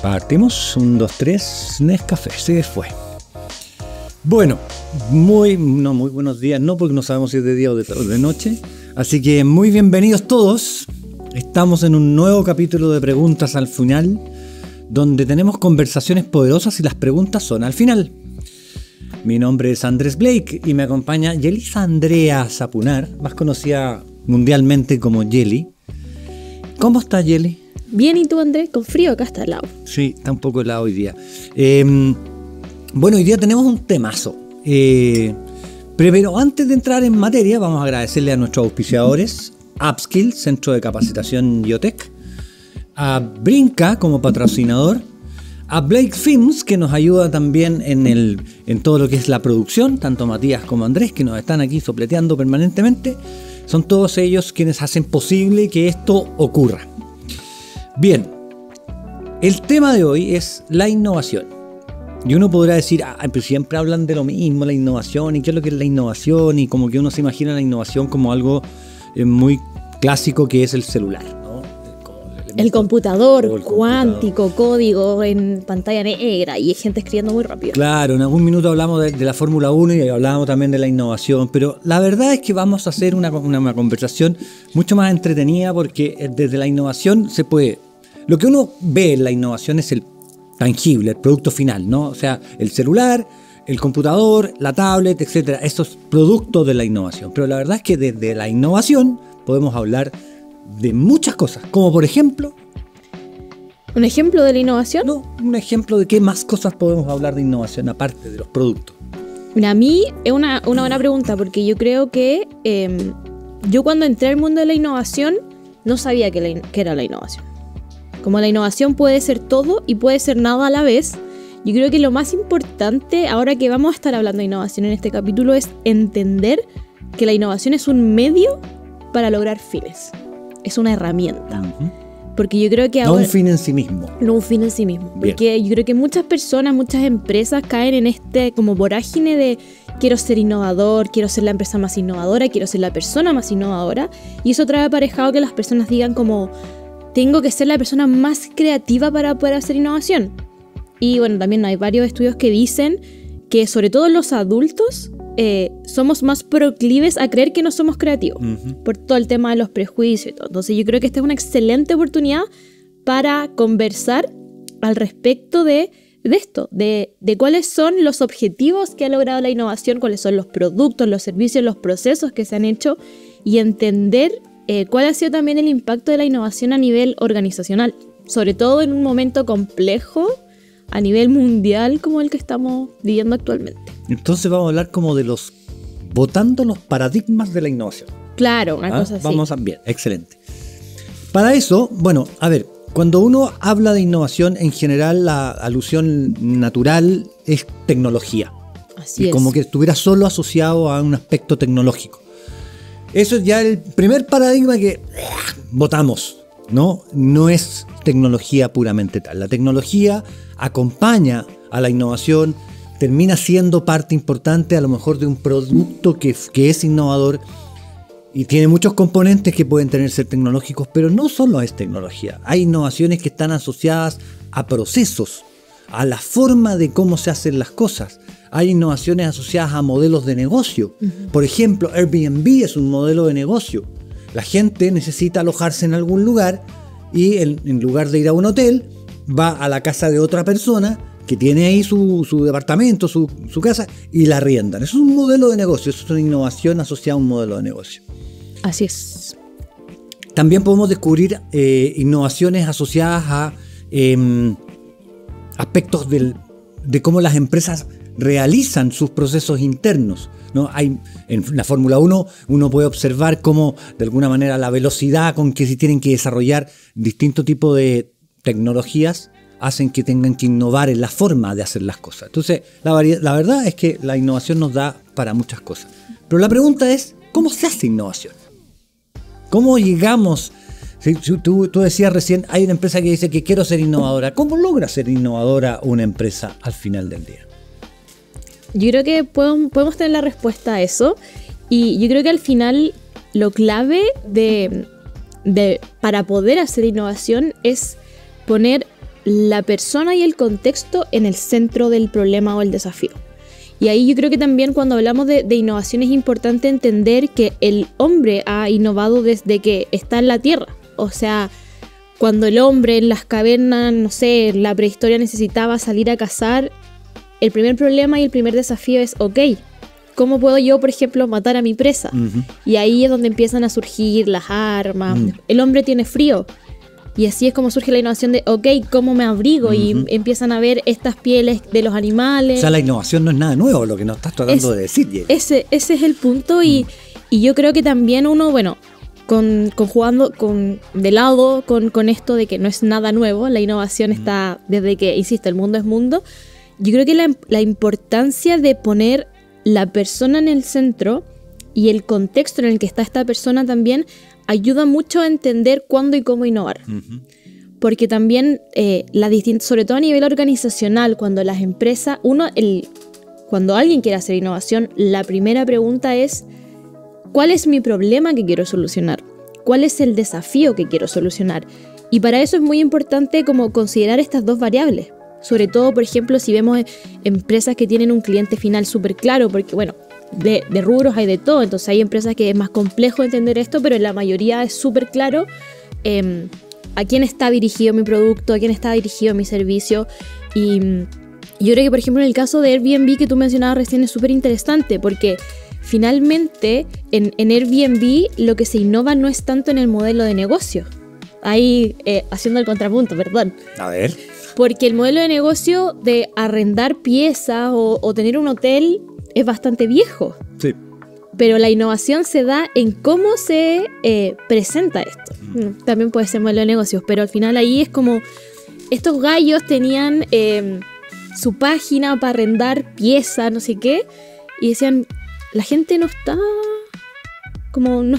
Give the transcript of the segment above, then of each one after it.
Partimos, 1, 2, 3, Nescafé, se fue. Bueno, muy buenos días, no, porque no sabemos si es de día o de noche. Así que muy bienvenidos todos. Estamos en un nuevo capítulo de Preguntas al Final, donde tenemos conversaciones poderosas y las preguntas son al final. Mi nombre es Andrés Blake y me acompaña Yelisa Andrea Zapunar, más conocida mundialmente como Yeli. ¿Cómo está, Yeli? Bien, ¿y tú, Andrés? Con frío acá está helado. Sí, está un poco helado hoy día. Bueno, hoy día tenemos un temazo. Pero antes de entrar en materia, vamos a agradecerle a nuestros auspiciadores, Upskill, Centro de Capacitación IoTech, a Brinca como patrocinador, a Blake Films, que nos ayuda también en todo lo que es la producción, tanto Matías como Andrés, que nos están aquí sopleteando permanentemente. Son todos ellos quienes hacen posible que esto ocurra. Bien, el tema de hoy es la innovación. Y uno podrá decir, pero siempre hablan de lo mismo, la innovación, y qué es lo que es la innovación, y como que uno se imagina la innovación como algo muy clásico que es el celular, ¿no? El computador cuántico, código en pantalla negra y gente escribiendo muy rápido. Claro, en algún minuto hablamos de la Fórmula 1 y hablábamos también de la innovación, pero la verdad es que vamos a hacer una conversación mucho más entretenida porque desde la innovación se puede... Lo que uno ve en la innovación es el tangible, el producto final, ¿no? O sea, el celular, el computador, la tablet, etcétera, esos productos de la innovación. Pero la verdad es que desde la innovación podemos hablar de muchas cosas, como por ejemplo... ¿Un ejemplo de la innovación? No, un ejemplo de qué más cosas podemos hablar de innovación aparte de los productos. Mira, a mí es una buena pregunta, porque yo creo que yo cuando entré al mundo de la innovación no sabía qué era la innovación. Como la innovación puede ser todo y puede ser nada a la vez, yo creo que lo más importante, ahora que vamos a estar hablando de innovación en este capítulo, es entender que la innovación es un medio para lograr fines. Es una herramienta. Uh-huh. Porque yo creo que ahora... No un fin en sí mismo. No un fin en sí mismo. Bien. Porque yo creo que muchas personas, muchas empresas caen en este como vorágine de quiero ser innovador, quiero ser la empresa más innovadora, quiero ser la persona más innovadora. Y eso trae aparejado que las personas digan como... tengo que ser la persona más creativa para poder hacer innovación. Y bueno, también hay varios estudios que dicen que sobre todo los adultos somos más proclives a creer que no somos creativos. Uh-huh. Por todo el tema de los prejuicios y todo. Entonces yo creo que esta es una excelente oportunidad para conversar al respecto de esto, de cuáles son los objetivos que ha logrado la innovación, cuáles son los productos, los servicios, los procesos que se han hecho y entender cuál ha sido también el impacto de la innovación a nivel organizacional, sobre todo en un momento complejo a nivel mundial como el que estamos viviendo actualmente. Entonces vamos a hablar como de botando los paradigmas de la innovación. Claro, una cosa así. Vamos a bien, excelente. Para eso, bueno, a ver, cuando uno habla de innovación, en general la alusión natural es tecnología. Así es. Como que estuviera solo asociado a un aspecto tecnológico. Eso es ya el primer paradigma que votamos, ¿no? No es tecnología puramente tal. La tecnología acompaña a la innovación, termina siendo parte importante a lo mejor de un producto que es innovador y tiene muchos componentes que pueden ser tecnológicos, pero no solo es tecnología. Hay innovaciones que están asociadas a procesos, a la forma de cómo se hacen las cosas. Hay innovaciones asociadas a modelos de negocio. Uh-huh. Por ejemplo, Airbnb es un modelo de negocio. La gente necesita alojarse en algún lugar y en lugar de ir a un hotel, va a la casa de otra persona que tiene ahí su departamento, su casa, y la arriendan. Eso es un modelo de negocio, eso es una innovación asociada a un modelo de negocio. Así es. También podemos descubrir innovaciones asociadas a aspectos de cómo las empresas realizan sus procesos internos, ¿no? En la Fórmula 1 uno puede observar cómo de alguna manera la velocidad con que se tienen que desarrollar distintos tipos de tecnologías hacen que tengan que innovar en la forma de hacer las cosas. Entonces la verdad es que la innovación nos da para muchas cosas. Pero la pregunta es, ¿cómo se hace innovación? ¿Cómo llegamos? Si tú decías recién, hay una empresa que dice que quiero ser innovadora. ¿Cómo logra ser innovadora una empresa al final del día? Yo creo que podemos tener la respuesta a eso. Y yo creo que al final lo clave para poder hacer innovación es poner la persona y el contexto en el centro del problema o el desafío. Y ahí yo creo que también cuando hablamos de innovación es importante entender que el hombre ha innovado desde que está en la Tierra. O sea, cuando el hombre en las cavernas, no sé, en la prehistoria necesitaba salir a cazar, el primer problema y el primer desafío es, ok, ¿cómo puedo yo, por ejemplo, matar a mi presa? Ujú. Y ahí es donde empiezan a surgir las armas. El hombre tiene frío. Y así es como surge la innovación de, ok, ¿cómo me abrigo? Y empiezan a ver estas pieles de los animales. O sea, la innovación no es nada nuevo, lo que nos estás tratando de decir, Jenny. Ese es el punto y yo creo que también uno, bueno, conjugando de lado con esto de que no es nada nuevo, la innovación está desde que, insisto, el mundo es mundo. Yo creo que la importancia de poner la persona en el centro y el contexto en el que está esta persona también ayuda mucho a entender cuándo y cómo innovar. Porque también, sobre todo a nivel organizacional, cuando las empresas, cuando alguien quiere hacer innovación, la primera pregunta es, ¿cuál es mi problema que quiero solucionar? ¿Cuál es el desafío que quiero solucionar? Y para eso es muy importante como considerar estas dos variables. Sobre todo, por ejemplo, si vemos empresas que tienen un cliente final súper claro, porque bueno, de rubros hay de todo, entonces hay empresas que es más complejo entender esto, pero en la mayoría es súper claro a quién está dirigido mi producto, a quién está dirigido mi servicio. Y yo creo que, por ejemplo, en el caso de Airbnb que tú mencionabas recién es súper interesante, porque finalmente en Airbnb lo que se innova no es tanto en el modelo de negocio. Ahí, haciendo el contrapunto, perdón. A ver. Porque el modelo de negocio de arrendar piezas o tener un hotel es bastante viejo. Sí. Pero la innovación se da en cómo se presenta esto. También puede ser modelo de negocios, pero al final ahí es como estos gallos tenían su página para arrendar piezas, no sé qué, y decían, la gente no está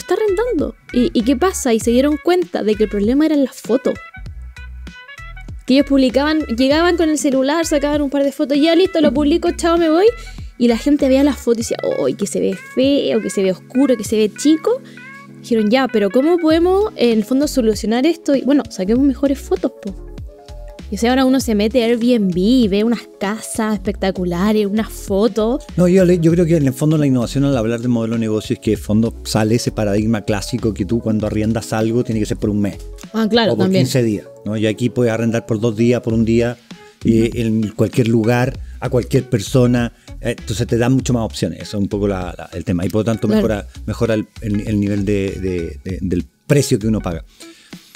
arrendando. ¿Y qué pasa? Y se dieron cuenta de que el problema eran las fotos. Que ellos llegaban con el celular, sacaban un par de fotos, ya listo, lo publico, chao, me voy. Y la gente veía las fotos y decía, ¡ay, que se ve feo, que se ve oscuro, que se ve chico! Dijeron, ya, pero ¿cómo podemos en el fondo solucionar esto? Y bueno, saquemos mejores fotos, po. Y o sea, ahora uno se mete a Airbnb y ve unas casas espectaculares, unas fotos. No, yo creo que en el fondo la innovación al hablar de modelo de negocio es que en el fondo sale ese paradigma clásico que tú cuando arriendas algo tiene que ser por un mes. Ah, claro, o por también. 15 días, ¿no? Y aquí puedes arrendar por 2 días, por un día, en cualquier lugar, a cualquier persona. Entonces te da mucho más opciones. Eso es un poco el tema. Y por lo tanto mejora el nivel del precio que uno paga.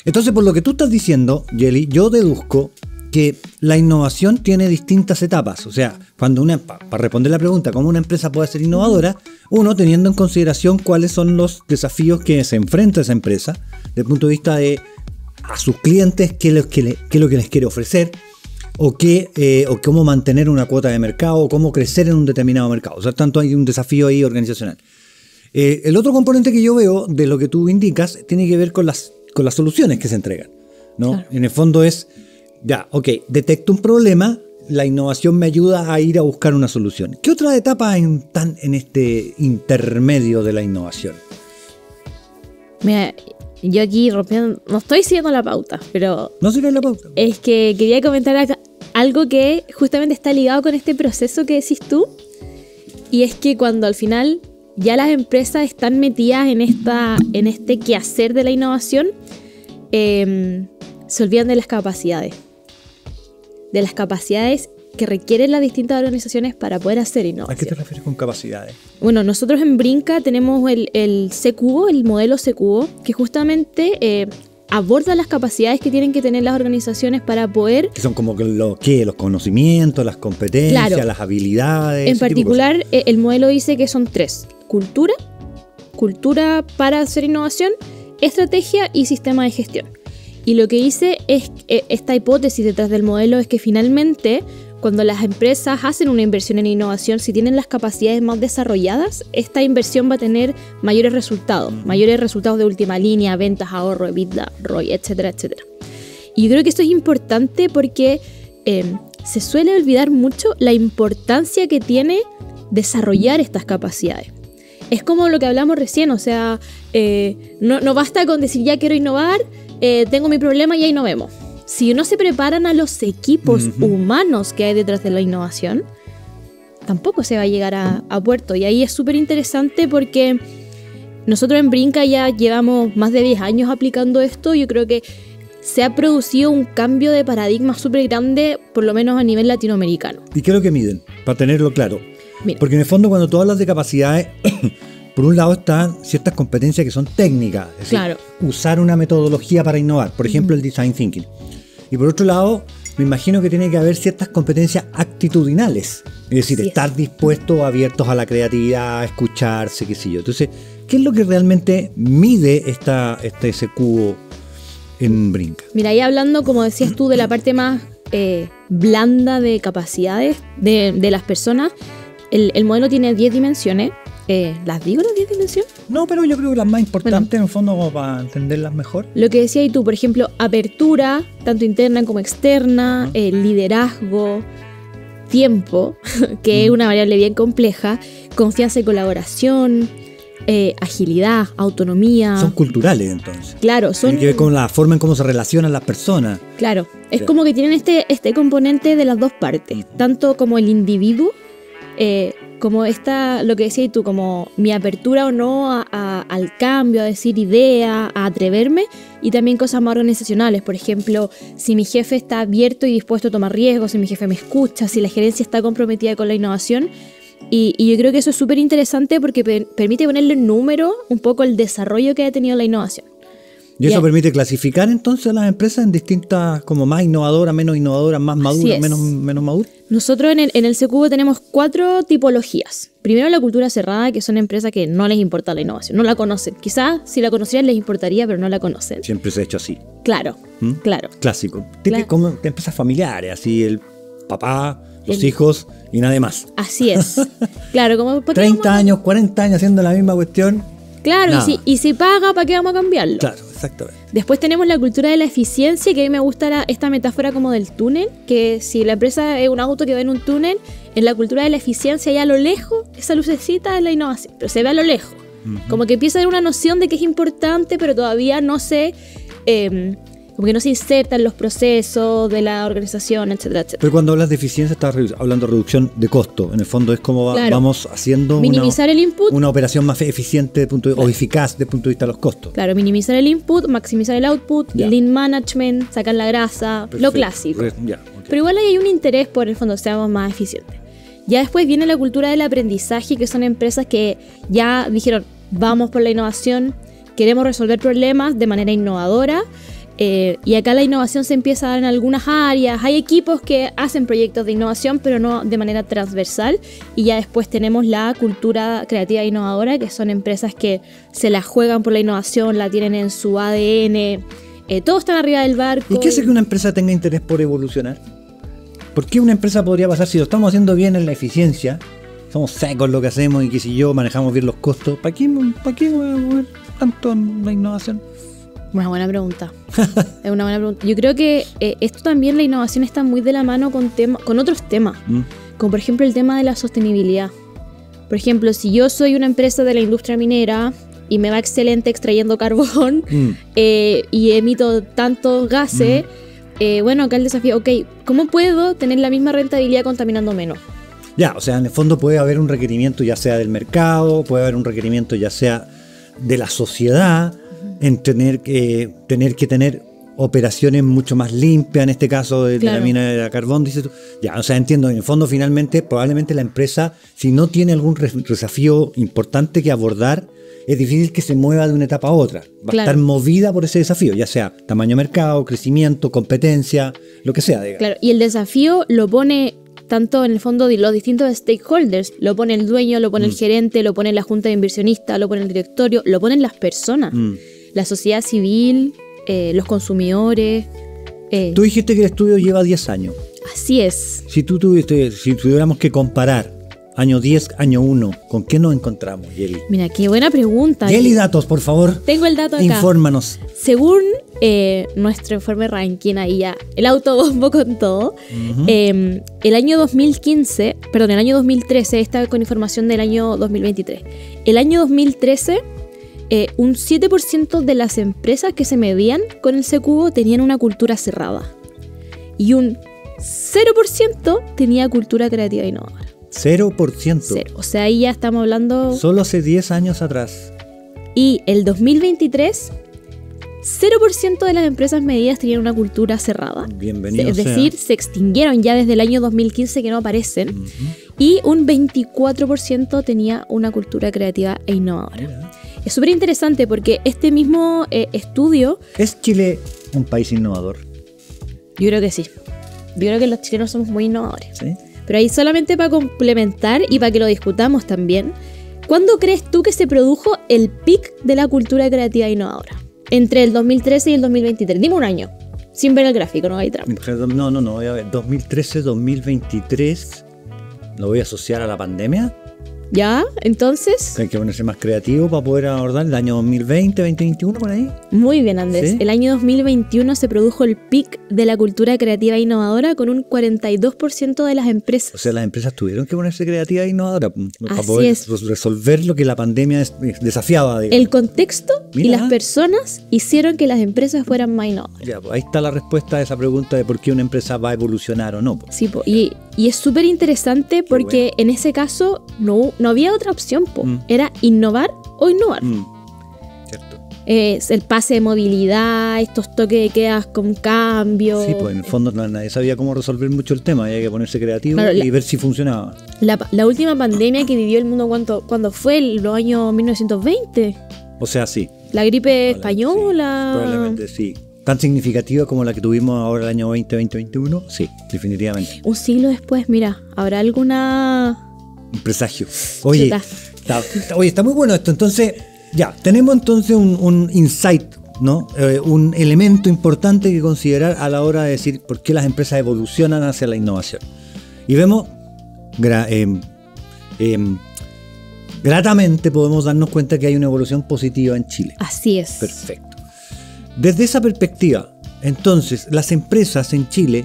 Entonces, por lo que tú estás diciendo, Yeli, yo deduzco que la innovación tiene distintas etapas. O sea, cuando para responder la pregunta, ¿cómo una empresa puede ser innovadora? Uno, teniendo en consideración cuáles son los desafíos que se enfrenta esa empresa, desde el punto de vista de a sus clientes, qué es lo que les quiere ofrecer, o cómo mantener una cuota de mercado, o cómo crecer en un determinado mercado. O sea, tanto hay un desafío ahí organizacional. El otro componente que yo veo de lo que tú indicas tiene que ver con las soluciones que se entregan, ¿no? Claro. En el fondo es, ya, ok, detecto un problema, la innovación me ayuda a ir a buscar una solución. ¿Qué otras etapas están en este intermedio de la innovación? Mira, yo aquí rompiendo, no estoy siguiendo la pauta, pero... No sigue la pauta. Es que quería comentar acá algo que justamente está ligado con este proceso que decís tú, y es que cuando al final ya las empresas están metidas en este quehacer de la innovación, se olvidan de las capacidades. De las capacidades que requieren las distintas organizaciones para poder hacer innovación. ¿A qué te refieres con capacidades? Bueno, nosotros en Brinca tenemos el C-Cubo, el modelo C-Cubo, que justamente aborda las capacidades que tienen que tener las organizaciones para poder... Que son como los conocimientos, las competencias, claro, las habilidades. En particular, el modelo dice que son 3. Cultura para hacer innovación, estrategia y sistema de gestión. Y lo que dice es, esta hipótesis detrás del modelo es que finalmente, cuando las empresas hacen una inversión en innovación, si tienen las capacidades más desarrolladas, esta inversión va a tener mayores resultados de última línea, ventas, ahorro, EBITDA, ROI, etcétera, etcétera. Y yo creo que esto es importante porque se suele olvidar mucho la importancia que tiene desarrollar estas capacidades. Es como lo que hablamos recién, o sea, no basta con decir ya quiero innovar, tengo mi problema y ahí innovemos. si no se preparan a los equipos humanos que hay detrás de la innovación, tampoco se va a llegar a puerto. Y ahí es súper interesante porque nosotros en Brinca ya llevamos más de 10 años aplicando esto. Yo creo que se ha producido un cambio de paradigma súper grande, por lo menos a nivel latinoamericano. ¿Y qué es lo que miden? Para tenerlo claro. Mira. Porque en el fondo cuando tú hablas de capacidades, por un lado están ciertas competencias que son técnicas. Es decir, Claro. usar una metodología para innovar. Por ejemplo, el design thinking. Y por otro lado, me imagino que tiene que haber ciertas competencias actitudinales. Es decir, Así es. estar dispuestos, abiertos a la creatividad, a escucharse, qué sé yo. Entonces, ¿qué es lo que realmente mide ese cubo en Brinca? Mira, ahí hablando, como decías tú, de la parte más blanda de capacidades de las personas, el modelo tiene 10 dimensiones. ¿Las digo las 10 dimensiones? No, pero yo creo que las más importantes, en el fondo, como para entenderlas mejor. Lo que decías tú, por ejemplo, apertura, tanto interna como externa, liderazgo, tiempo, que es una variable bien compleja, confianza y colaboración, agilidad, autonomía. Son culturales, entonces. Claro, son... Tiene que ver con la forma en cómo se relacionan las personas. Claro, es Claro. como que tienen este componente de las dos partes, tanto como el individuo, como lo que decías tú, como mi apertura o no al cambio, a decir ideas, a atreverme, y también cosas más organizacionales. Por ejemplo, si mi jefe está abierto y dispuesto a tomar riesgos, si mi jefe me escucha, si la gerencia está comprometida con la innovación. Y yo creo que eso es súper interesante porque permite ponerle en número un poco el desarrollo que ha tenido la innovación. Y eso Ya. permite clasificar entonces a las empresas en distintas, como más innovadoras, más maduras, es. menos maduras. Nosotros en el CQB tenemos 4 tipologías. Primero, la cultura cerrada, que son empresas que no les importa la innovación, no la conocen. Quizás si la conocieran les importaría, pero no la conocen. Siempre se ha hecho así. Claro, claro. Clásico. Claro. Como de empresas familiares, así el papá, los El- hijos y nada más. Así es. Claro, como... ¿para qué 30 vamos a- años, 40 años haciendo la misma cuestión. Claro, Nada. y si paga, ¿para qué vamos a cambiarlo? Claro, exactamente. Después tenemos la cultura de la eficiencia, que a mí me gusta esta metáfora como del túnel, que si la empresa es un auto que va en un túnel, en la cultura de la eficiencia ya a lo lejos, esa lucecita es la innovación, pero se ve a lo lejos. Como que empieza a haber una noción de que es importante, pero todavía no se... como que no se inserta en los procesos de la organización, etcétera, etcétera. Pero cuando hablas de eficiencia estás hablando de reducción de costo. En el fondo es como Claro. vamos haciendo Minimizar el input. una operación más eficiente o eficaz desde el punto de vista de los costos. Claro, minimizar el input, maximizar el output, Ya. lean management, sacar la grasa, lo Perfecto. clásico. Ya, ok. Pero igual ahí hay un interés por el fondo, seamos más eficientes. Ya después viene la cultura del aprendizaje, que son empresas que ya dijeron, vamos por la innovación, queremos resolver problemas de manera innovadora. Y acá la innovación se empieza a dar en algunas áreas. Hay equipos que hacen proyectos de innovación, pero no de manera transversal. Y ya después tenemos la cultura creativa e innovadora, que son empresas que se la juegan por la innovación, la tienen en su ADN. Todos están arriba del barco. ¿Y qué hace que una empresa tenga interés por evolucionar? ¿Por qué una empresa podría pasar si lo estamos haciendo bien en la eficiencia? Somos secos en lo que hacemos y que si yo manejamos bien los costos. ¿Para qué voy a mover tanto en la innovación? Una buena pregunta. Es una buena pregunta. Yo creo que esto también, la innovación está muy de la mano con otros temas, como por ejemplo el tema de la sostenibilidad. Por ejemplo, si yo soy una empresa de la industria minera y me va excelente extrayendo carbón y emito tantos gases, bueno, acá el desafío, ok, ¿cómo puedo tener la misma rentabilidad contaminando menos? Ya, o sea, en el fondo puede haber un requerimiento ya sea del mercado, puede haber un requerimiento ya sea de la sociedad, en tener que tener operaciones mucho más limpias, en este caso de Claro. la mina de carbón, dices tú. Ya, o sea, entiendo, en el fondo finalmente, probablemente la empresa, si no tiene algún desafío importante que abordar, es difícil que se mueva de una etapa a otra. Va Claro. a estar movida por ese desafío, ya sea tamaño de mercado, crecimiento, competencia, lo que sea. Digamos. Claro, y el desafío lo pone tanto en el fondo de los distintos stakeholders, lo pone el dueño, lo pone el gerente, lo pone la junta de inversionistas, lo pone el directorio, lo ponen las personas, la sociedad civil, los consumidores. Tú dijiste que el estudio lleva 10 años. Así es. Si tuviéramos que comparar año 10, año 1, ¿con qué nos encontramos, Yeli? Mira, qué buena pregunta. Yeli, datos, por favor. Tengo el dato acá. Infórmanos. Según nuestro informe ranking, ahí ya, el autobombo con todo, el año 2013, está con información del año 2023. El año 2013 un 7% de las empresas que se medían con ese cubo tenían una cultura cerrada. Y un 0% tenía cultura creativa e innovadora. 0%. Cero. O sea, ahí ya estamos hablando... Solo hace 10 años atrás. Y el 2023, 0% de las empresas medidas tenían una cultura cerrada. Bienvenido. Es decir, se extinguieron ya desde el año 2015 que no aparecen. Y un 24% tenía una cultura creativa e innovadora. Mira. Es súper interesante porque este mismo estudio... ¿Es Chile un país innovador? Yo creo que sí. Yo creo que los chilenos somos muy innovadores. ¿Sí? Pero ahí solamente para complementar y para que lo discutamos también, ¿cuándo crees tú que se produjo el pic de la cultura creativa e innovadora? Entre el 2013 y el 2023. Dime un año, sin ver el gráfico, no hay trampa. No, voy a ver. 2013, 2023, ¿lo voy a asociar a la pandemia? ¿Ya? Entonces... Hay que ponerse más creativo para poder abordar el año 2020, 2021, por ahí. Muy bien, Andrés. ¿Sí? El año 2021 se produjo el pic de la cultura creativa e innovadora con un 42% de las empresas. O sea, las empresas tuvieron que ponerse creativas e innovadoras para Así poder es. resolver lo que la pandemia desafiaba. Digamos. El contexto y Mira. las personas hicieron que las empresas fueran más innovadoras. Ya, pues, ahí está la respuesta a esa pregunta de por qué una empresa va a evolucionar o no. Pues. Sí, po. Y es súper interesante porque en ese caso no había otra opción, po. Era innovar o innovar. Cierto. El pase de movilidad, estos toques de quedas con cambio. Sí, pues en el fondo nadie sabía cómo resolver mucho el tema, había que ponerse creativo Claro, y ver si funcionaba. La última pandemia que vivió el mundo, ¿cuándo fue? Los años 1920. O sea, sí. La gripe Sí, española. probablemente sí. Tan significativa como la que tuvimos ahora el año 2021, sí, definitivamente. Un siglo después, mira, ¿habrá alguna...? Un presagio. Oye, Chuta. está muy bueno esto. Entonces, ya, tenemos entonces un insight, ¿no? Un elemento importante que considerar a la hora de decir por qué las empresas evolucionan hacia la innovación. Y vemos, gratamente podemos darnos cuenta que hay una evolución positiva en Chile. Así es. Perfecto. Desde esa perspectiva, entonces, las empresas en Chile,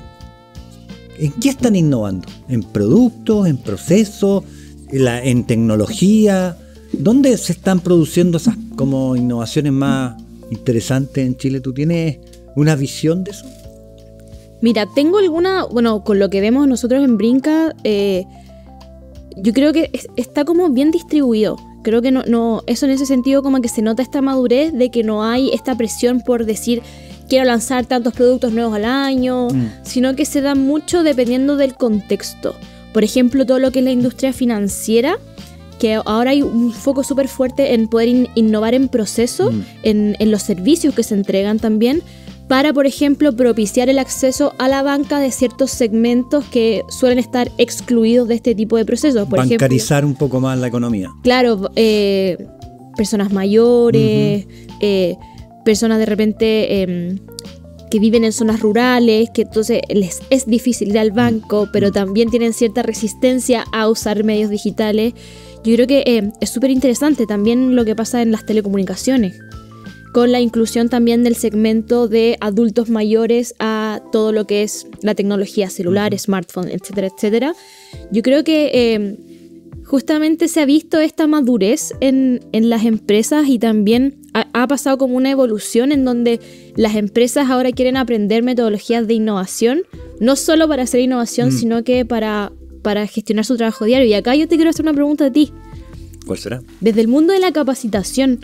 ¿en qué están innovando? ¿En productos, en procesos, en tecnología? ¿Dónde se están produciendo esas como innovaciones más interesantes en Chile? ¿Tú tienes una visión de eso? Mira, tengo alguna... Bueno, con lo que vemos nosotros en Brinca, yo creo que está como bien distribuido. Creo que no eso en ese sentido como que se nota esta madurez de que no hay esta presión por decir quiero lanzar tantos productos nuevos al año, sino que se da mucho dependiendo del contexto. Por ejemplo, todo lo que es la industria financiera, que ahora hay un foco súper fuerte en poder innovar en procesos, en los servicios que se entregan también, para, por ejemplo, propiciar el acceso a la banca de ciertos segmentos que suelen estar excluidos de este tipo de procesos. Por Bancarizar ejemplo, un poco más la economía. Claro, personas mayores, personas de repente que viven en zonas rurales, que entonces les es difícil ir al banco, pero también tienen cierta resistencia a usar medios digitales. Yo creo que es súper interesante también lo que pasa en las telecomunicaciones, con la inclusión también del segmento de adultos mayores a todo lo que es la tecnología celular, smartphone, etcétera, etcétera. Yo creo que justamente se ha visto esta madurez en las empresas y también ha pasado como una evolución en donde las empresas ahora quieren aprender metodologías de innovación, no solo para hacer innovación, sino que para gestionar su trabajo diario. Y acá yo te quiero hacer una pregunta a ti. ¿Cuál será? Desde el mundo de la capacitación,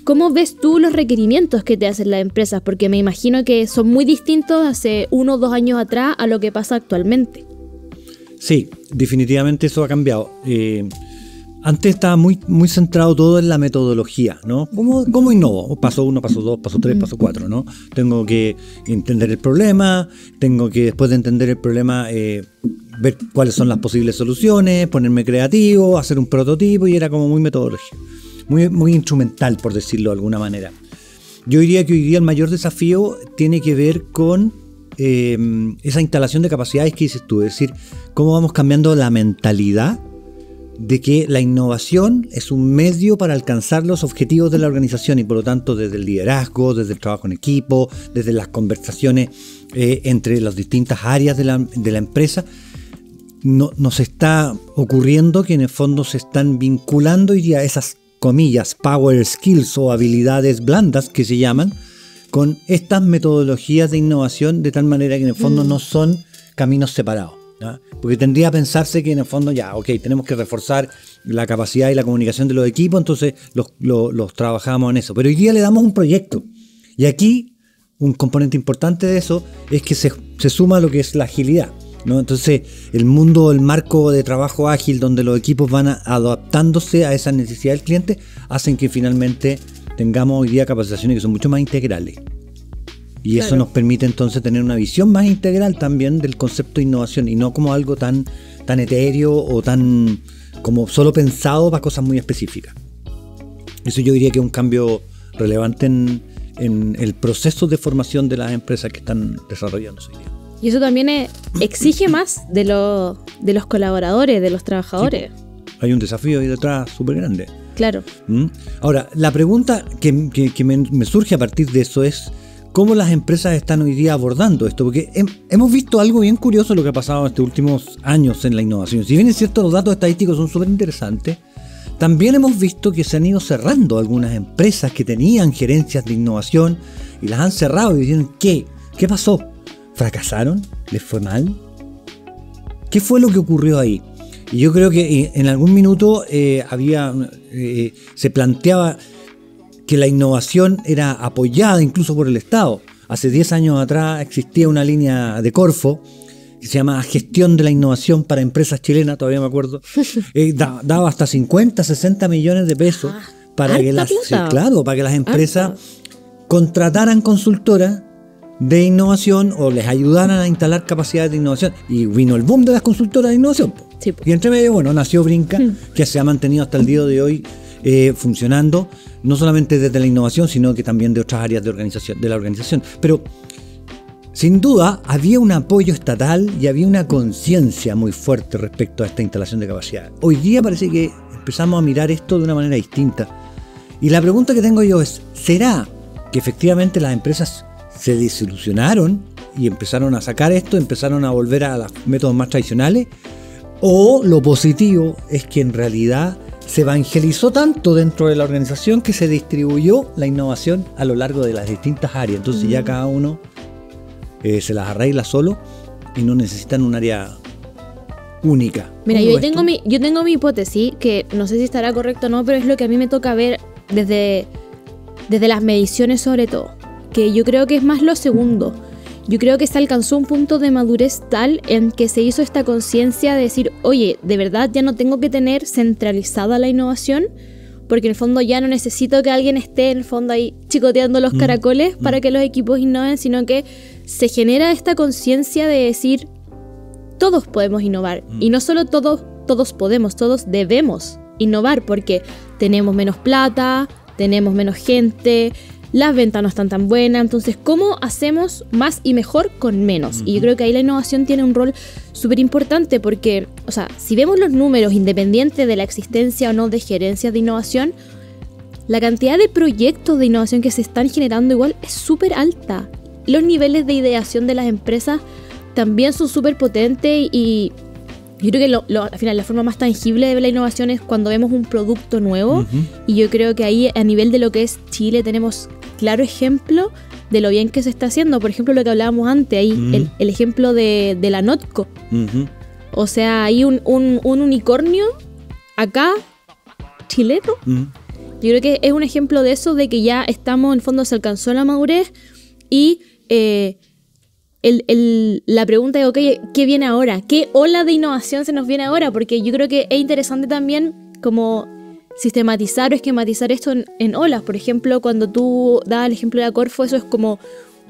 ¿cómo ves tú los requerimientos que te hacen las empresas? Porque me imagino que son muy distintos hace 1 o 2 años atrás a lo que pasa actualmente. Sí, definitivamente eso ha cambiado. Antes estaba muy centrado todo en la metodología, ¿no? ¿Cómo innovo? Paso 1, paso 2, paso 3, paso 4, ¿no? Tengo que entender el problema, tengo que después de entender el problema ver cuáles son las posibles soluciones, ponerme creativo, hacer un prototipo, y era como muy metodológico, muy instrumental, por decirlo de alguna manera. Yo diría que hoy día el mayor desafío tiene que ver con esa instalación de capacidades que dices tú, es decir, cómo vamos cambiando la mentalidad de que la innovación es un medio para alcanzar los objetivos de la organización, y por lo tanto desde el liderazgo, desde el trabajo en equipo, desde las conversaciones entre las distintas áreas de la empresa, nos está ocurriendo que en el fondo se están vinculando hoy día esas comillas, power skills o habilidades blandas que se llaman, con estas metodologías de innovación, de tal manera que en el fondo no son caminos separados, ¿ya? Porque tendría a pensarse que en el fondo tenemos que reforzar la capacidad y la comunicación de los equipos, entonces los trabajamos en eso. Pero hoy día le damos un proyecto, y aquí un componente importante de eso es que se suma lo que es la agilidad, ¿no? Entonces el marco de trabajo ágil, donde los equipos van adaptándose a esa necesidad del cliente, hacen que finalmente tengamos hoy día capacitaciones que son mucho más integrales. Y eso nos permite entonces tener una visión más integral también del concepto de innovación, y no como algo tan etéreo o tan como solo pensado para cosas muy específicas. Eso yo diría que es un cambio relevante en el proceso de formación de las empresas que están desarrollándose hoy día. Y eso también exige más de los colaboradores, de los trabajadores. Sí, hay un desafío ahí detrás súper grande. Claro. Ahora, la pregunta que me surge a partir de eso es cómo las empresas están hoy día abordando esto, porque hemos visto algo bien curioso lo que ha pasado en estos últimos años en la innovación. Si bien es cierto, los datos estadísticos son súper interesantes, también hemos visto que se han ido cerrando algunas empresas que tenían gerencias de innovación y las han cerrado y dicen, ¿qué pasó? ¿Fracasaron? ¿Les fue mal? ¿Qué fue lo que ocurrió ahí? Y yo creo que en algún minuto se planteaba que la innovación era apoyada incluso por el Estado. Hace 10 años atrás existía una línea de Corfo que se llama Gestión de la Innovación para Empresas Chilenas, todavía me acuerdo. Daba hasta 50, 60 millones de pesos para que las empresas contrataran consultoras de innovación o les ayudaran a instalar capacidades de innovación. Y vino el boom de las consultoras de innovación. Sí. Y entre medio, nació Brinca, que se ha mantenido hasta el día de hoy funcionando, no solamente desde la innovación, sino que también de otras áreas de la organización. Pero sin duda había un apoyo estatal y había una conciencia muy fuerte respecto a esta instalación de capacidad. Hoy día parece que empezamos a mirar esto de una manera distinta. Y la pregunta que tengo yo es, ¿será que efectivamente las empresas se desilusionaron y empezaron a sacar esto, empezaron a volver a los métodos más tradicionales? ¿O lo positivo es que en realidad se evangelizó tanto dentro de la organización que se distribuyó la innovación a lo largo de las distintas áreas? Entonces ya cada uno se las arregla solo y no necesitan un área única. Mira, yo tengo mi hipótesis, que no sé si estará correcto o no, pero es lo que a mí me toca ver desde las mediciones sobre todo, que yo creo que es más lo segundo. Yo creo que se alcanzó un punto de madurez tal en que se hizo esta conciencia de decir, oye, de verdad ya no tengo que tener centralizada la innovación, porque en el fondo ya no necesito que alguien esté en el fondo ahí chicoteando los caracoles para que los equipos innoven, sino que se genera esta conciencia de decir, todos podemos innovar. Y no solo todos podemos, todos debemos innovar, porque tenemos menos plata, tenemos menos gente, las ventas no están tan buenas, entonces ¿cómo hacemos más y mejor con menos? Y yo creo que ahí la innovación tiene un rol súper importante, porque, o sea, si vemos los números independientes de la existencia o no de gerencias de innovación, la cantidad de proyectos de innovación que se están generando igual es súper alta. Los niveles de ideación de las empresas también son súper potentes, y yo creo que al final la forma más tangible de ver la innovación es cuando vemos un producto nuevo, y yo creo que ahí a nivel de lo que es Chile tenemos claro ejemplo de lo bien que se está haciendo. Por ejemplo, lo que hablábamos antes, ahí el ejemplo de la Notco. O sea, hay un unicornio acá, chileno. Yo creo que es un ejemplo de eso, de que ya estamos, en el fondo se alcanzó la madurez, y la pregunta es, ok, ¿qué viene ahora? ¿Qué ola de innovación se nos viene ahora? Porque yo creo que es interesante también como sistematizar o esquematizar esto en olas. Por ejemplo, cuando tú das el ejemplo de Corfo, eso es como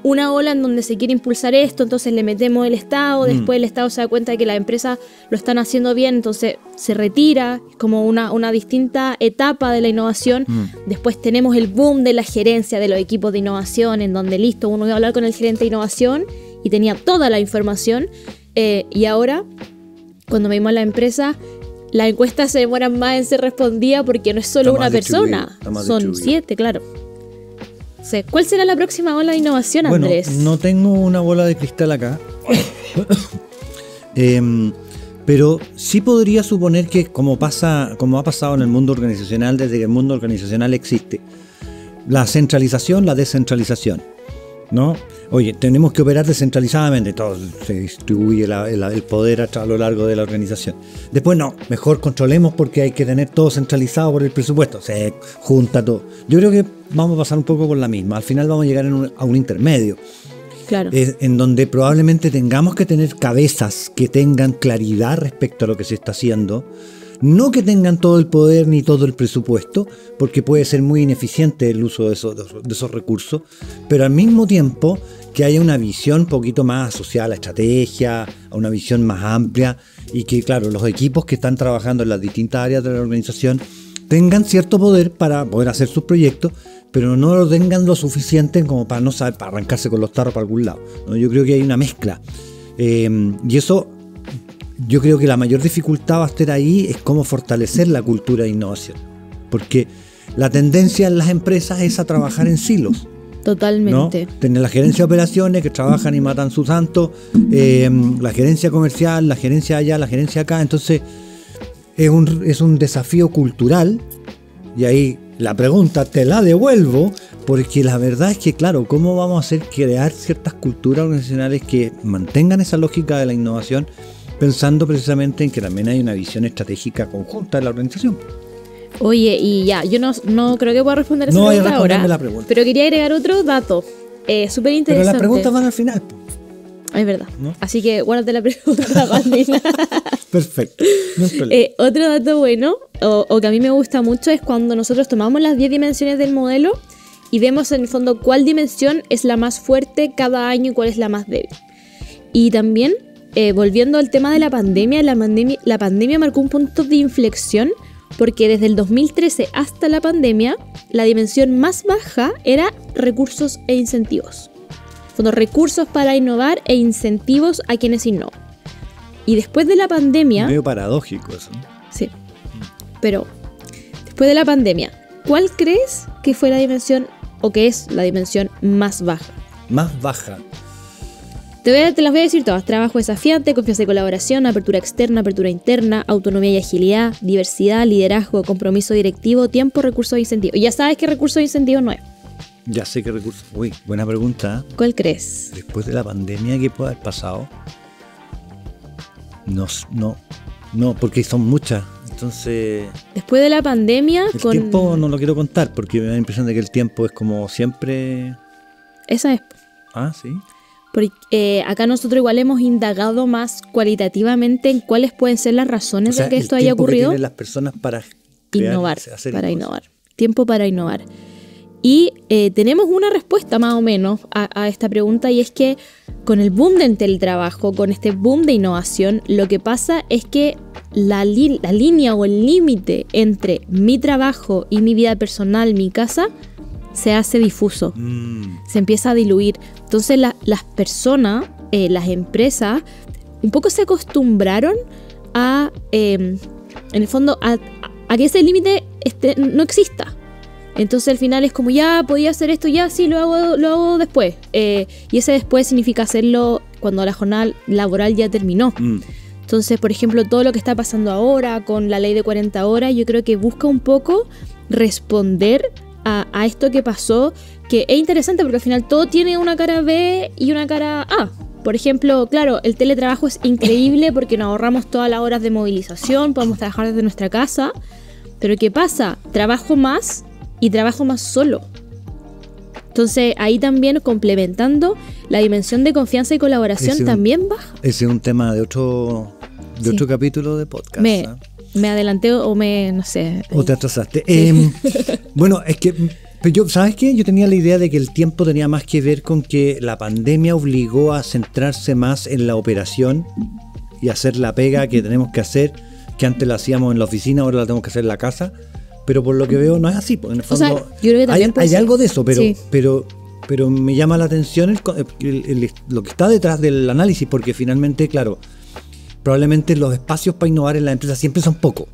una ola en donde se quiere impulsar esto, entonces le metemos el Estado, después el Estado se da cuenta de que las empresas lo están haciendo bien, entonces se retira, es como una distinta etapa de la innovación. Después tenemos el boom de la gerencia de los equipos de innovación, en donde listo, uno iba a hablar con el gerente de innovación y tenía toda la información, y ahora, cuando vemos a la empresa, las encuestas se demoran más en ser respondidas porque no es solo una persona, son 7, claro. O sea, ¿cuál será la próxima ola de innovación, Andrés? Bueno, no tengo una bola de cristal acá, Pero sí podría suponer que como ha pasado en el mundo organizacional desde que el mundo organizacional existe, la centralización, la descentralización, ¿no? Oye, tenemos que operar descentralizadamente, todo se distribuye el poder a lo largo de la organización. Después no, mejor controlemos porque hay que tener todo centralizado por el presupuesto, se junta todo. Yo creo que vamos a pasar un poco por la misma, al final vamos a llegar a un intermedio. Claro. En donde probablemente tengamos que tener cabezas que tengan claridad respecto a lo que se está haciendo, no que tengan todo el poder ni todo el presupuesto, porque puede ser muy ineficiente el uso de esos recursos, pero al mismo tiempo que haya una visión un poquito más asociada a la estrategia, a una visión más amplia, y que claro, los equipos que están trabajando en las distintas áreas de la organización tengan cierto poder para poder hacer sus proyectos, pero no lo tengan lo suficiente como para no saber, para arrancarse con los tarros para algún lado, ¿no? Yo creo que hay una mezcla. Y eso, yo creo que la mayor dificultad va a estar ahí, es cómo fortalecer la cultura de innovación. Porque la tendencia en las empresas es a trabajar en silos. Totalmente. ¿No? Tener la gerencia de operaciones que trabajan y matan su santo, la gerencia comercial, la gerencia allá, la gerencia acá. Entonces, es un desafío cultural, y ahí la pregunta te la devuelvo, porque la verdad es que, claro, ¿cómo vamos a hacer crear ciertas culturas organizacionales que mantengan esa lógica de la innovación, pensando precisamente en que también hay una visión estratégica conjunta de la organización? Oye, y ya, yo no creo que pueda responder esa No pregunta ahora, la pregunta. pero quería agregar otro dato súper interesante. Pero las preguntas van al final. Es verdad. ¿No? Así que guárdate la pregunta, Paulina. Perfecto. No es problema. Otro dato bueno, o que a mí me gusta mucho, es cuando nosotros tomamos las 10 dimensiones del modelo y vemos en el fondo cuál dimensión es la más fuerte cada año y cuál es la más débil. Y también, volviendo al tema de la pandemia marcó un punto de inflexión, porque desde el 2013 hasta la pandemia, la dimensión más baja era recursos e incentivos. Recursos para innovar e incentivos a quienes innovan. Y después de la pandemia... Medio paradójico eso. Sí. Pero después de la pandemia, ¿cuál crees que fue la dimensión o que es la dimensión más baja? Más baja. Te las voy a decir todas. Trabajo desafiante, confianza y colaboración, apertura externa, apertura interna, autonomía y agilidad, diversidad, liderazgo, compromiso directivo, tiempo, recursos e incentivos. Y ya sabes qué recursos e incentivos no es. Ya sé qué recursos. Uy, buena pregunta. ¿Cuál crees? Después de la pandemia, ¿qué puede haber pasado? No, porque son muchas. Entonces... Después de la pandemia... El tiempo no lo quiero contar, porque me da la impresión de que el tiempo es como siempre... Esa es... Ah, sí. Porque acá nosotros igual hemos indagado más cualitativamente en cuáles pueden ser las razones de que esto haya ocurrido. Que tienen las personas para innovar, para innovar. Tiempo para innovar. Y tenemos una respuesta más o menos a esta pregunta, y es que con el boom del teletrabajo, con este boom de innovación, lo que pasa es que la línea o el límite entre mi trabajo y mi vida personal, mi casa, se hace difuso, se empieza a diluir. Entonces las personas, las empresas, un poco se acostumbraron a, en el fondo, a que ese límite no exista. Entonces al final es como, ya podía hacer esto, ya sí, lo hago después. Y ese después significa hacerlo cuando la jornada laboral ya terminó. Entonces, por ejemplo, todo lo que está pasando ahora con la ley de 40 horas, yo creo que busca un poco responder a esto que pasó, que es interesante porque al final todo tiene una cara B y una cara A. Por ejemplo, claro, el teletrabajo es increíble porque nos ahorramos todas las horas de movilización, podemos trabajar desde nuestra casa, pero ¿qué pasa? Trabajo más y trabajo más solo. Entonces ahí también, complementando, la dimensión de confianza y colaboración también baja. Ese es un tema de otro capítulo de podcast. Me adelanté o no sé. O te atrasaste. Sí. Bueno, es que ¿sabes qué? Yo tenía la idea de que el tiempo tenía más que ver con que la pandemia obligó a centrarse más en la operación y hacer la pega que tenemos que hacer, que antes la hacíamos en la oficina, ahora la tenemos que hacer en la casa. Pero por lo que veo no es así, porque en el fondo yo creo que hay algo de eso, pero, sí. pero me llama la atención lo que está detrás del análisis, porque finalmente, claro, probablemente los espacios para innovar en la empresa siempre son pocos,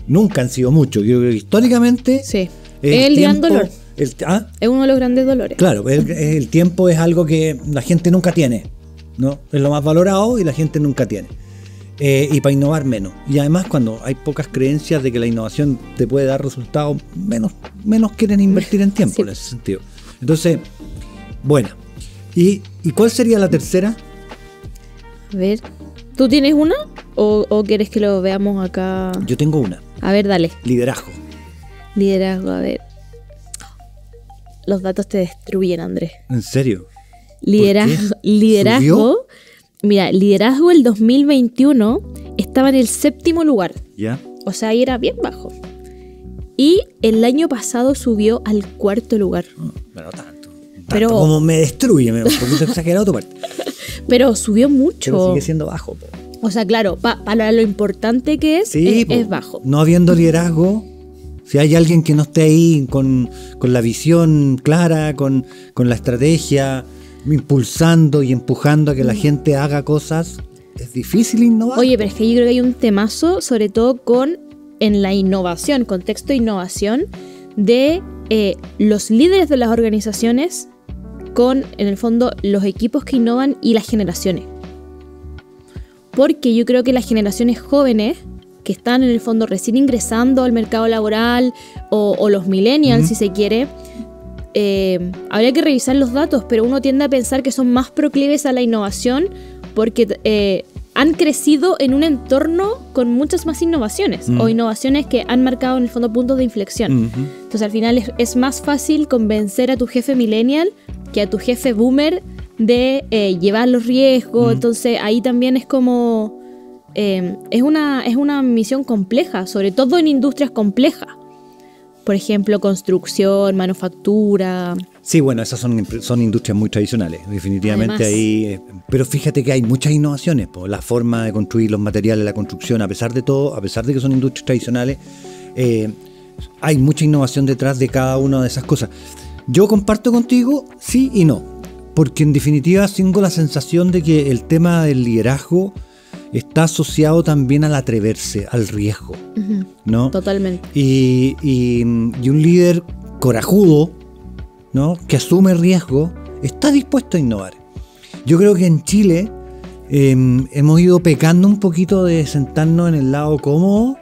nunca han sido muchos. Yo creo que históricamente sí. El gran dolor. Es uno de los grandes dolores. Claro, el tiempo es algo que la gente nunca tiene, ¿no? Es lo más valorado y la gente nunca tiene. y para innovar menos. Y además, cuando hay pocas creencias de que la innovación te puede dar resultados, menos quieren invertir en tiempo, sí, en ese sentido. Entonces, bueno. ¿Y cuál sería la tercera? A ver, ¿tú tienes una? ¿O quieres que lo veamos acá? Yo tengo una. A ver, dale. Liderazgo. Liderazgo, a ver. Los datos te destruyen, Andrés. ¿En serio? Liderazgo. ¿Subió? Mira, liderazgo el 2021 estaba en el 7º lugar. ¿Ya? O sea, ahí era bien bajo. Y el año pasado subió al 4º lugar. Pero tanto como me destruye, un poquito exagerado tu parte. Pero subió mucho. Pero sigue siendo bajo. O sea, claro, para lo importante que es, sí, es bajo. No habiendo liderazgo, si hay alguien que no esté ahí con la visión clara, con la estrategia, impulsando y empujando a que la gente haga cosas, es difícil innovar. Oye, pero es que yo creo que hay un temazo, sobre todo en la innovación, contexto de innovación, de los líderes de las organizaciones con, en el fondo, los equipos que innovan y las generaciones. Porque yo creo que las generaciones jóvenes, que están en el fondo recién ingresando al mercado laboral, o los millennials, si se quiere, habría que revisar los datos, pero uno tiende a pensar que son más proclives a la innovación porque han crecido en un entorno con muchas más innovaciones, o innovaciones que han marcado en el fondo puntos de inflexión. Entonces al final es más fácil convencer a tu jefe millennial que a tu jefe boomer de llevar los riesgos. Entonces ahí también es como es una misión compleja, sobre todo en industrias complejas. Por ejemplo, construcción, manufactura. Sí, bueno, esas son industrias muy tradicionales, definitivamente. Además, ahí. Pero fíjate que hay muchas innovaciones, la forma de construir los materiales, la construcción, a pesar de todo, a pesar de que son industrias tradicionales, hay mucha innovación detrás de cada una de esas cosas. Yo comparto contigo, sí y no, porque en definitiva tengo la sensación de que el tema del liderazgo está asociado también al atreverse, al riesgo, ¿no? Totalmente. Y un líder corajudo, ¿no?, que asume riesgo, está dispuesto a innovar. Yo creo que en Chile hemos ido pecando un poquito de sentarnos en el lado cómodo,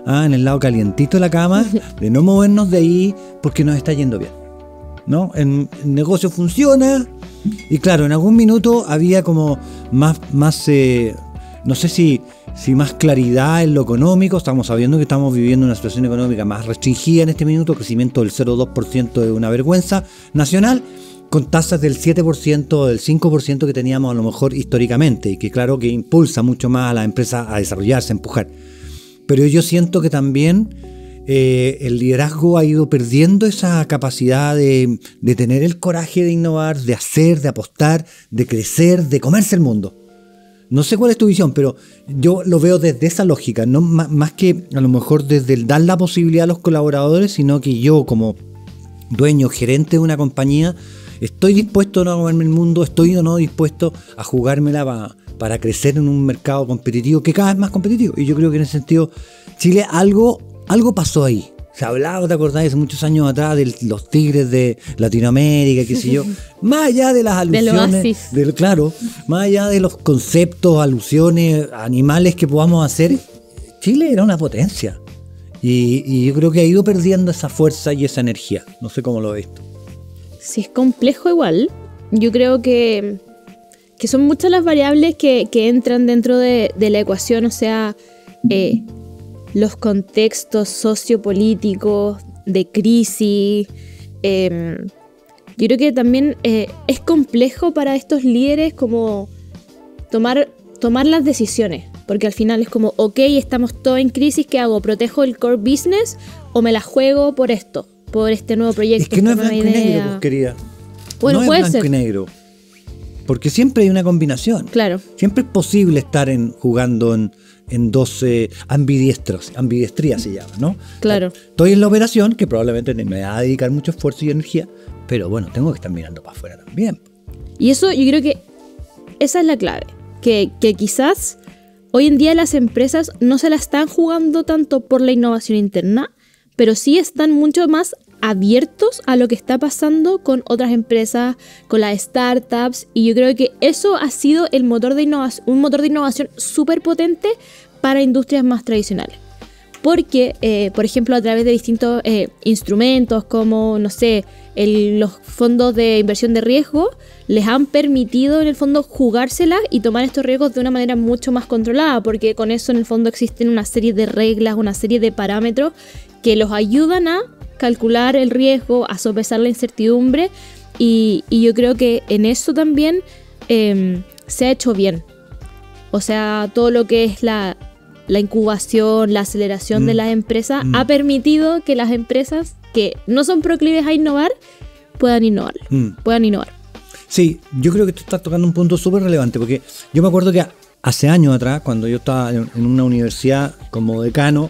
en el lado calientito de la cama, de no movernos de ahí porque nos está yendo bien, ¿no? El negocio funciona y claro, en algún minuto había como más no sé si más claridad en lo económico. Estamos sabiendo que estamos viviendo una situación económica más restringida en este minuto, crecimiento del 0,2% de una vergüenza nacional, con tasas del 7% o del 5% que teníamos a lo mejor históricamente, y que claro que impulsa mucho más a las empresas a desarrollarse, a empujar. Pero yo siento que también el liderazgo ha ido perdiendo esa capacidad de tener el coraje de innovar, de hacer, de apostar, de crecer, de comerse el mundo. No sé cuál es tu visión, pero yo lo veo desde esa lógica, no más que a lo mejor desde el dar la posibilidad a los colaboradores, sino que yo como dueño, gerente de una compañía, estoy dispuesto o no a comerme el mundo, estoy o no dispuesto a jugármela para crecer en un mercado competitivo que cada vez más competitivo. Y yo creo que en ese sentido Chile algo pasó ahí. Se hablaba, ¿te acordás? Hace muchos años atrás de los tigres de Latinoamérica, qué sé yo. Más allá de las alusiones, claro, más allá de los conceptos, alusiones, animales que podamos hacer, Chile era una potencia. Y yo creo que ha ido perdiendo esa fuerza y esa energía. No sé cómo lo ves tú. Sí, es complejo igual. Yo creo que son muchas las variables que entran dentro de la ecuación, o sea, los contextos sociopolíticos, de crisis. Yo creo que también es complejo para estos líderes como tomar las decisiones, porque al final es como, ok, estamos todos en crisis, ¿qué hago? ¿Protejo el core business o me la juego por esto? Por este nuevo proyecto. Es que no es blanco y negro, pues, querida. Bueno, no puede es blanco ser. y negro. Porque siempre hay una combinación. Claro. Siempre es posible estar jugando en dos ambidestría se llama, ¿no? Claro. Estoy en la operación, que probablemente me va a dedicar mucho esfuerzo y energía, pero bueno, tengo que estar mirando para afuera también. Y eso yo creo que esa es la clave. Que quizás hoy en día las empresas no se la están jugando tanto por la innovación interna, pero sí están mucho más abiertos a lo que está pasando con otras empresas, con las startups, y yo creo que eso ha sido el motor de innovación, un motor de innovación súper potente para industrias más tradicionales. Porque, por ejemplo, a través de distintos instrumentos como, no sé, los fondos de inversión de riesgo, les han permitido en el fondo jugárselas y tomar estos riesgos de una manera mucho más controlada, porque con eso en el fondo existen una serie de reglas, una serie de parámetros que los ayudan a calcular el riesgo, a sopesar la incertidumbre, y yo creo que en eso también se ha hecho bien. O sea, todo lo que es la incubación, la aceleración de las empresas ha permitido que las empresas que no son proclives a innovar puedan innovar. Sí, yo creo que tú estás tocando un punto súper relevante, porque yo me acuerdo que hace años atrás, cuando yo estaba en una universidad como decano,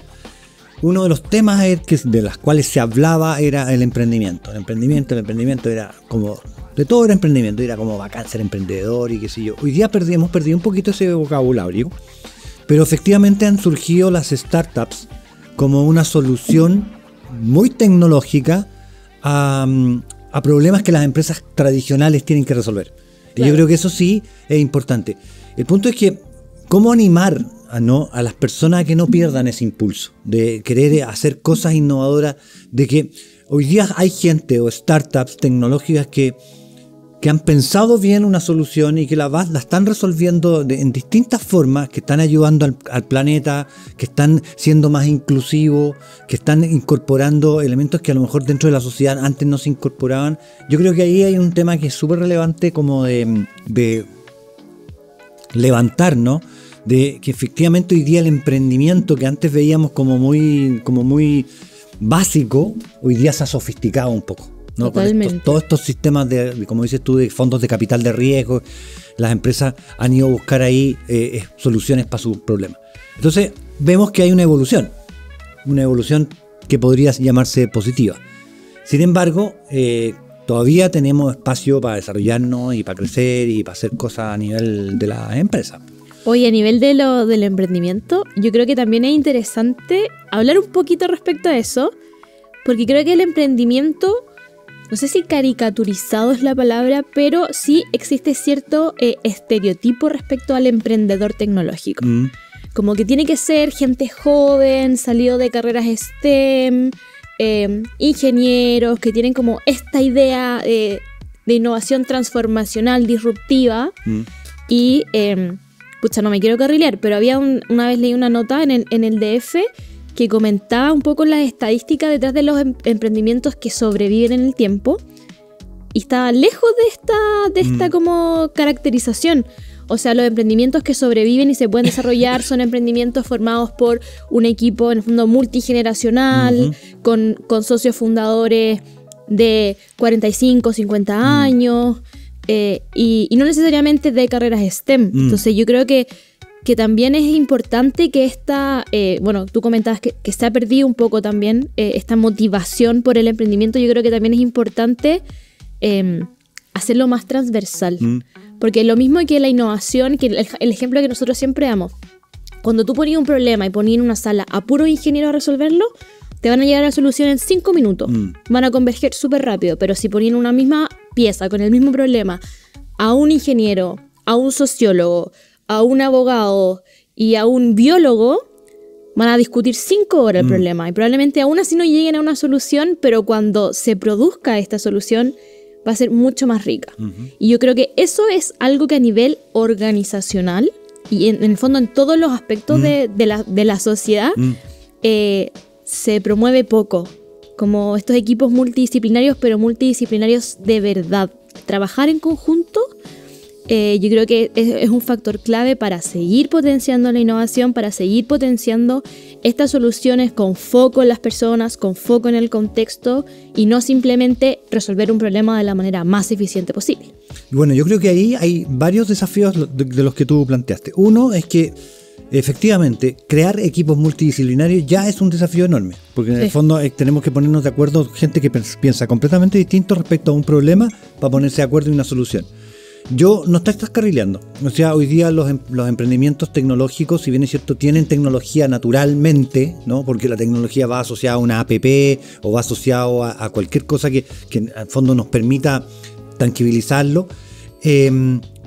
uno de los temas de los cuales se hablaba era el emprendimiento. El emprendimiento era como, de todo era emprendimiento, era como bacán ser emprendedor y qué sé yo. Hoy día hemos perdido un poquito ese vocabulario, pero efectivamente han surgido las startups como una solución muy tecnológica a problemas que las empresas tradicionales tienen que resolver. Claro. Y yo creo que eso sí es importante. El punto es que, ¿cómo animar a las personas a que no pierdan ese impulso de querer hacer cosas innovadoras? De que hoy día hay gente o startups tecnológicas que han pensado bien una solución y que la están resolviendo en distintas formas, que están ayudando al planeta, que están siendo más inclusivos, que están incorporando elementos que a lo mejor dentro de la sociedad antes no se incorporaban. Yo creo que ahí hay un tema que es súper relevante como de levantar, ¿no? De que efectivamente hoy día el emprendimiento que antes veíamos como muy básico, hoy día se ha sofisticado un poco, ¿no? Totalmente. Todos estos sistemas como dices tú, de fondos de capital de riesgo, las empresas han ido a buscar ahí soluciones para sus problemas. Entonces vemos que hay una evolución que podría llamarse positiva. Sin embargo, todavía tenemos espacio para desarrollarnos y para crecer y para hacer cosas a nivel de las empresas. Oye, a nivel del emprendimiento, yo creo que también es interesante hablar un poquito respecto a eso, porque creo que el emprendimiento, no sé si caricaturizado es la palabra, pero sí existe cierto estereotipo respecto al emprendedor tecnológico. Como que tiene que ser gente joven, salido de carreras STEM, ingenieros que tienen como esta idea de innovación transformacional, disruptiva. Y, pucha, no me quiero carrilear, pero una vez leí una nota en el DF que comentaba un poco las estadísticas detrás de los emprendimientos que sobreviven en el tiempo, y estaba lejos de esta como caracterización. O sea, los emprendimientos que sobreviven y se pueden desarrollar son emprendimientos formados por un equipo en el fondo multigeneracional, con socios fundadores de 45, 50 años, y no necesariamente de carreras STEM. Entonces yo creo que también es importante que bueno, tú comentabas que se ha perdido un poco también esta motivación por el emprendimiento. Yo creo que también es importante hacerlo más transversal. Porque lo mismo que la innovación, que el ejemplo que nosotros siempre damos, cuando tú ponías un problema y ponías en una sala a puro ingeniero a resolverlo, te van a llegar a la solución en 5 minutos. Van a converger súper rápido. Pero si ponían una misma pieza con el mismo problema a un ingeniero, a un sociólogo, a un abogado y a un biólogo, van a discutir 5 horas el problema. Y probablemente aún así no lleguen a una solución, pero cuando se produzca esta solución va a ser mucho más rica. Y yo creo que eso es algo que a nivel organizacional y en el fondo en todos los aspectos de la sociedad se promueve poco. Como estos equipos multidisciplinarios, pero multidisciplinarios de verdad. Trabajar en conjunto, yo creo que es un factor clave para seguir potenciando la innovación, para seguir potenciando estas soluciones con foco en las personas, con foco en el contexto, y no simplemente resolver un problema de la manera más eficiente posible. Bueno, yo creo que ahí hay varios desafíos de los que tú planteaste. Uno es que efectivamente crear equipos multidisciplinarios ya es un desafío enorme, porque en el fondo tenemos que ponernos de acuerdo, gente que piensa completamente distinto respecto a un problema para ponerse de acuerdo en una solución. yo no estás carrileando. O sea, hoy día los emprendimientos tecnológicos, si bien es cierto, tienen tecnología naturalmente, ¿no? Porque la tecnología va asociada a una app o va asociado a cualquier cosa que en el fondo nos permita tangibilizarlo.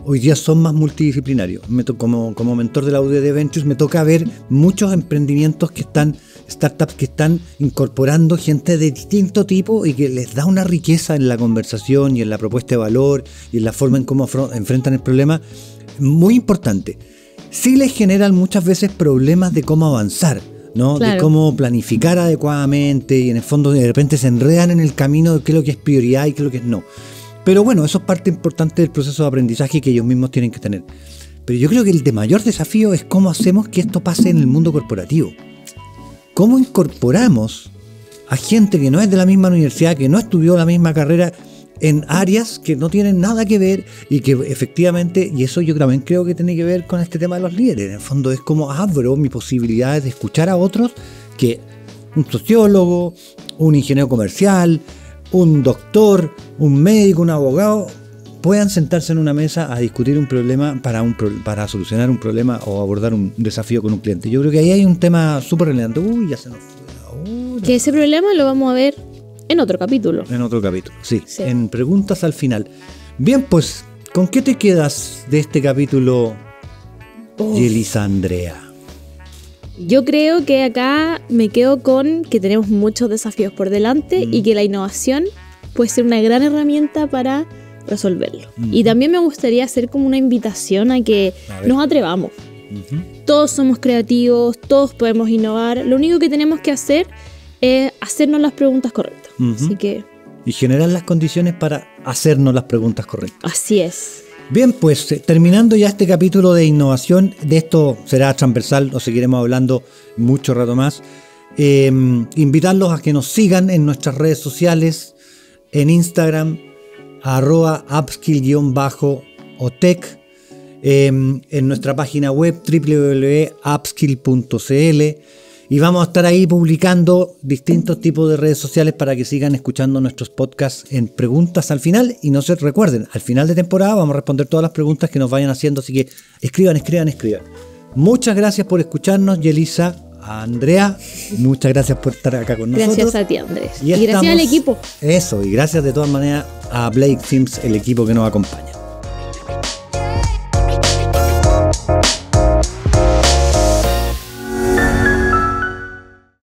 Hoy día son más multidisciplinarios. Como mentor de la UDD Ventures me toca ver muchos emprendimientos startups que están incorporando gente de distinto tipo y que les da una riqueza en la conversación y en la propuesta de valor y en la forma en cómo enfrentan el problema muy importante. Sí les generan muchas veces problemas de cómo avanzar, ¿no? Claro. De cómo planificar adecuadamente y en el fondo de repente se enredan en el camino de qué es lo que es prioridad y qué es lo que es no. Pero bueno, eso es parte importante del proceso de aprendizaje que ellos mismos tienen que tener. Pero yo creo que el de mayor desafío es cómo hacemos que esto pase en el mundo corporativo. ¿Cómo incorporamos a gente que no es de la misma universidad, que no estudió la misma carrera, en áreas que no tienen nada que ver y que efectivamente, y eso yo también creo que tiene que ver con este tema de los líderes? En el fondo es como abro mis posibilidades de escuchar a otros, que un sociólogo, un ingeniero comercial, un doctor, un médico, un abogado, puedan sentarse en una mesa a discutir un problema para solucionar un problema o abordar un desafío con un cliente. Yo creo que ahí hay un tema súper relevante. Uy, ya se nos fue la hora. Que ese problema lo vamos a ver en otro capítulo. En otro capítulo, sí. En preguntas al final. Bien, pues, ¿con qué te quedas de este capítulo, Yelisa Andrea? Yo creo que acá me quedo con que tenemos muchos desafíos por delante y que la innovación puede ser una gran herramienta para resolverlo. Y también me gustaría hacer como una invitación a que nos atrevamos. Todos somos creativos, todos podemos innovar. Lo único que tenemos que hacer es hacernos las preguntas correctas. Así que... Y generar las condiciones para hacernos las preguntas correctas. Así es. Bien, pues terminando ya este capítulo de innovación, de esto será transversal, o seguiremos hablando mucho rato más. Invitarlos a que nos sigan en nuestras redes sociales, en Instagram, @upskill_otech, en nuestra página web www.upskill.cl, y vamos a estar ahí publicando distintos tipos de redes sociales para que sigan escuchando nuestros podcasts en preguntas al final. Y no se recuerden, al final de temporada vamos a responder todas las preguntas que nos vayan haciendo, así que escriban. Muchas gracias por escucharnos, Yelisa. Andrea, muchas gracias por estar acá con nosotros. Gracias a ti, Andrés. Y gracias al equipo. Eso, y gracias de todas maneras a Blake Sims, el equipo que nos acompaña.